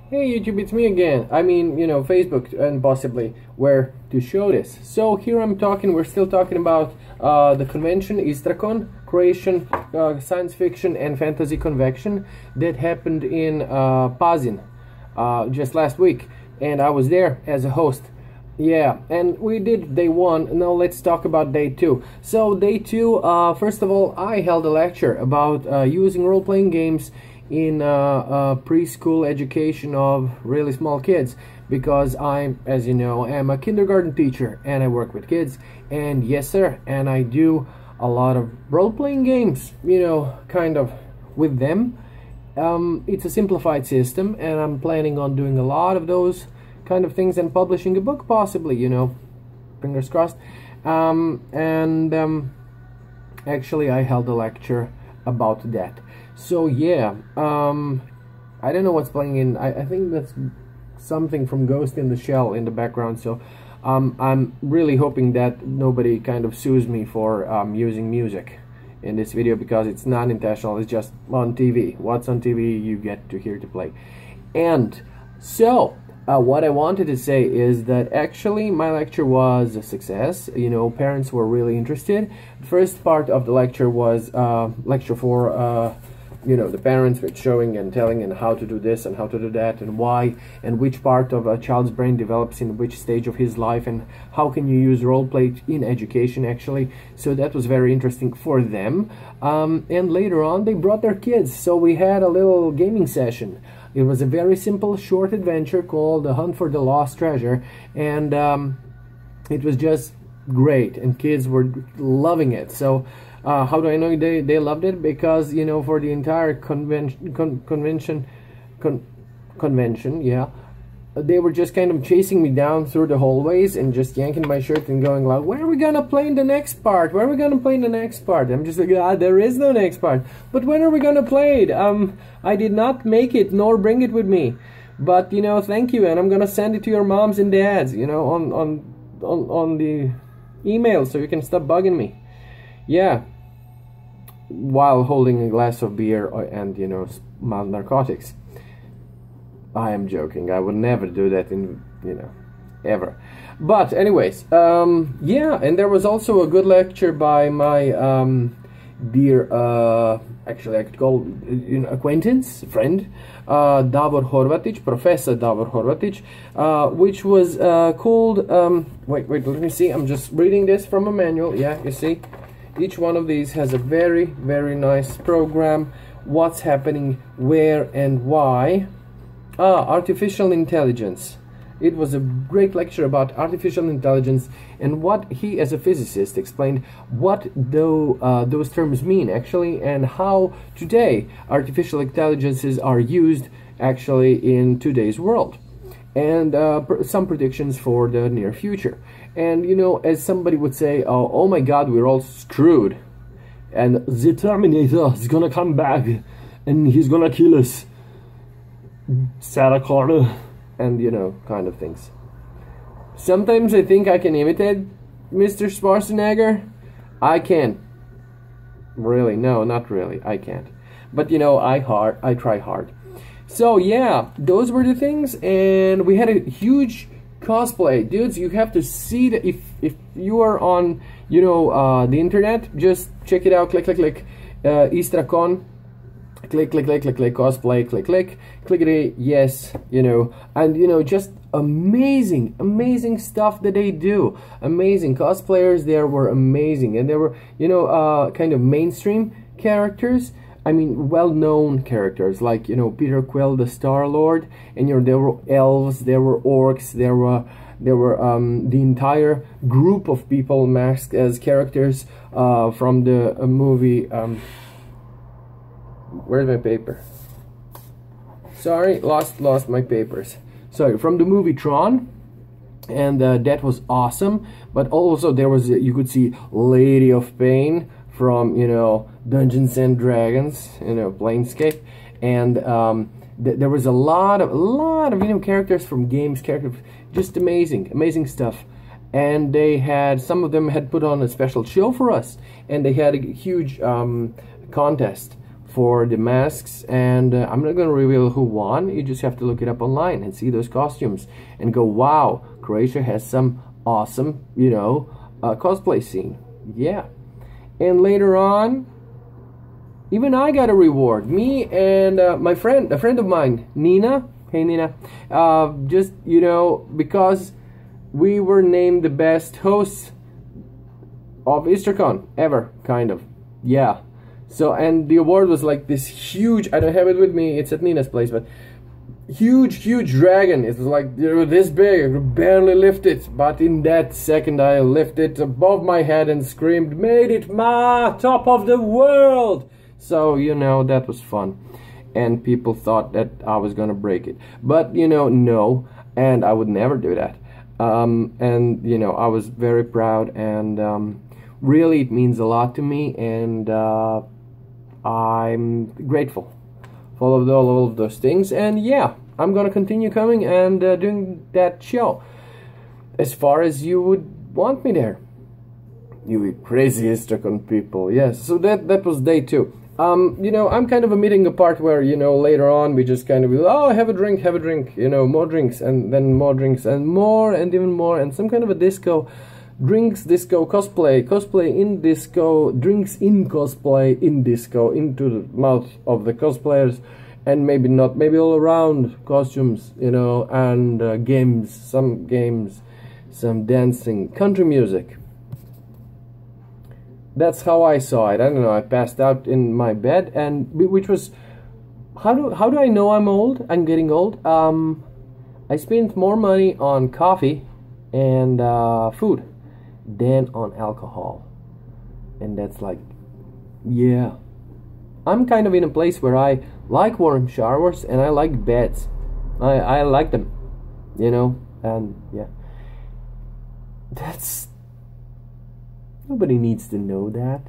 Hey YouTube, it's me again. I mean, you know, Facebook and possibly where to show this. So here we're still talking about the convention, Istrakon, Croatian science fiction and fantasy convention that happened in Pazin just last week. And I was there as a host. Yeah, and we did day one. Now let's talk about day two. So day two, first of all, I held a lecture about using role-playing games in preschool education of really small kids, because I'm, as you know, am a kindergarten teacher and I work with kids, and yes sir, and I do a lot of role-playing games, you know, kind of with them. It's a simplified system and I'm planning on doing a lot of those kind of things and publishing a book possibly, you know, fingers crossed. Actually I held a lecture about that. So yeah, I don't know what's playing in. I think that's something from Ghost in the Shell in the background. So I'm really hoping that nobody kind of sues me for using music in this video, because it's not intentional. It's just on TV. What's on TV you get to hear to play. And so what I wanted to say is that actually my lecture was a success. You know, parents were really interested. The first part of the lecture was lecture for you know, the parents, with showing and telling and how to do this and how to do that and why and which part of a child's brain develops in which stage of his life and how can you use role play in education actually. So that was very interesting for them. And later on they brought their kids, so we had a little gaming session. It was a very simple short adventure called The Hunt for the Lost Treasure, and it was just great and kids were loving it. So how do I know they loved it? Because, you know, for the entire convention, yeah, they were just kind of chasing me down through the hallways and just yanking my shirt and going like, "Where are we gonna play in the next part? Where are we gonna play in the next part?" I'm just like, there is no next part. But when are we gonna play it? I did not make it nor bring it with me, but you know, thank you, and I'm gonna send it to your moms and dads, you know, on the email, so you can stop bugging me. Yeah, while holding a glass of beer and, you know, mild narcotics. I am joking. I would never do that in, you know, ever. But anyways, yeah, and there was also a good lecture by my dear, actually I could call, you know, acquaintance, friend, Davor Horvatić, Professor Davor Horvatić, which was called, wait, let me see, I'm just reading this from a manual. Yeah, you see, each one of these has a very, very nice program, what's happening, where and why. Artificial intelligence. It was a great lecture about artificial intelligence and what he, as a physicist, explained what those terms mean actually, and how today artificial intelligences are used actually in today's world, and some predictions for the near future. And you know, as somebody would say, oh my god, we're all screwed and the Terminator is gonna come back and he's gonna kill us, Sarah Connor, and you know, kind of things. Sometimes I think I can imitate Mr. Schwarzenegger. I can't. Really, no, not really, I can't. But you know, I try hard. So yeah, those were the things, and we had a huge cosplay. Dudes, you have to see that. If you are on, you know, the internet, just check it out. Click Istrakon, click cosplay, clickety, yes, you know, and you know, just amazing stuff that they do. Amazing cosplayers there were amazing, and there were, you know, kind of mainstream characters. I mean, well-known characters like, you know, Peter Quill, the Star-Lord, and you know, there were elves, there were orcs, there were the entire group of people masked as characters from the movie. Where's my paper? Sorry, lost my papers. Sorry, from the movie Tron, and that was awesome. But also there was, you could see Lady of Pain from, you know, Dungeons and Dragons, you know, Planescape, and there was a lot of you know, characters from games, just amazing stuff. And they had, some of them had put on a special show for us, and they had a huge contest for the masks, and I'm not going to reveal who won. You just have to look it up online and see those costumes and go, wow, Croatia has some awesome, you know, cosplay scene. Yeah. And later on, even I got a reward. Me and my friend, a friend of mine, Nina. Hey, Nina. Just, you know, because we were named the best hosts of Istrakon ever, kind of. Yeah. So, and the award was like this huge, I don't have it with me, it's at Nina's place, but huge dragon. It was like, you know, this big. I could barely lift it, but in that second I lifted it above my head and screamed, made it, ma, top of the world. So, you know, that was fun, and people thought that I was gonna break it, but, you know, no, and I would never do that. And, you know, I was very proud, and really it means a lot to me, and I'm grateful for all of those things. And yeah, I'm gonna continue coming and doing that show as far as you would want me there, you crazy Istrakon people. Yes, so that was day 2. You know, I'm kind of omitting a part where, you know, later on we just kind of, oh, have a drink, you know, more drinks, and then more drinks, and more, and even more, and some kind of a disco. Drinks, disco, cosplay in disco, drinks in cosplay, in disco, into the mouth of the cosplayers, and maybe not, maybe all around costumes, you know, and games, some dancing, country music. That's how I saw it. I don't know, I passed out in my bed, and which was, how do I know I'm old? I'm getting old. I spent more money on coffee and food than on alcohol, and that's like, yeah, I'm kind of in a place where I like warm showers and I like beds. I like them, you know, and yeah, that's, nobody needs to know that.